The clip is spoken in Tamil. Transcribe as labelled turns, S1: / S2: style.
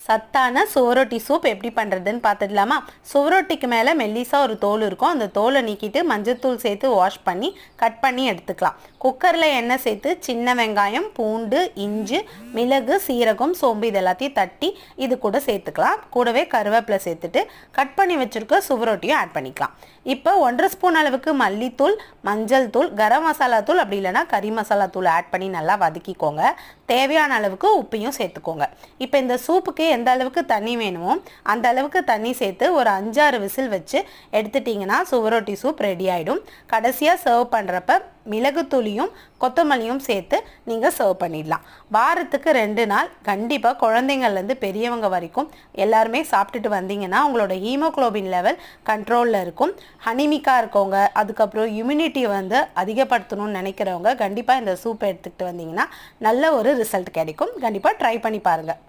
S1: சத்தான சுவரொட்டி சூப் எப்படி பண்ணுறதுன்னு பார்த்துடலாமா? சுவரொட்டிக்கு மேலே மெல்லிசாக ஒரு தோல் இருக்கும். அந்த தோலை நீக்கிட்டு மஞ்சத்தூள் சேர்த்து வாஷ் பண்ணி கட் பண்ணி எடுத்துக்கலாம். குக்கரில் எண்ணெய் சேர்த்து சின்ன வெங்காயம், பூண்டு, இஞ்சி, மிளகு, சீரகம், சோம்பு இது எல்லாத்தையும் தட்டி இது கூட சேர்த்துக்கலாம். கூடவே கருவேப்பிலை சேர்த்துட்டு கட் பண்ணி வச்சுருக்க சுவரொட்டியும் ஆட் பண்ணிக்கலாம். இப்போ 1.5 ஸ்பூன் அளவுக்கு மல்லித்தூள், மஞ்சள் தூள், கரம் மசாலா தூள் அப்படி இல்லைனா கறி மசாலா தூள் ஆட் பண்ணி நல்லா வதக்கிக்கோங்க. தேவையான அளவுக்கு உப்பையும் சேர்த்துக்கோங்க. இப்போ இந்த சூப்புக்கு எந்த அளவுக்கு தண்ணி வேணுமோ அந்த அளவுக்கு தண்ணி சேர்த்து ஒரு 5-6 விசில் வச்சு எடுத்துட்டிங்கன்னா சுவரொட்டி சூப் ரெடி ஆகிடும். கடைசியாக சர்வ் பண்ணுறப்ப மிளகுத்தூளியும் கொத்தமல்லியும் சேர்த்து நீங்கள் சர்வ் பண்ணிடலாம். வாரத்துக்கு 2 நாள் கண்டிப்பாக குழந்தைங்கள்லேருந்து பெரியவங்க வரைக்கும் எல்லாருமே சாப்பிட்டுட்டு வந்தீங்கன்னா உங்களோட ஹீமோக்ளோபின் லெவல் கண்ட்ரோலில் இருக்கும். அனிமிக்காக இருக்கவங்க, அதுக்கப்புறம் இம்யூனிட்டி அதிகப்படுத்தணும்னு நினைக்கிறவங்க கண்டிப்பாக இந்த சூப் எடுத்துக்கிட்டு வந்தீங்கன்னா நல்ல ஒரு ரிசல்ட் கிடைக்கும். கண்டிப்பாக ட்ரை பண்ணி பாருங்கள்.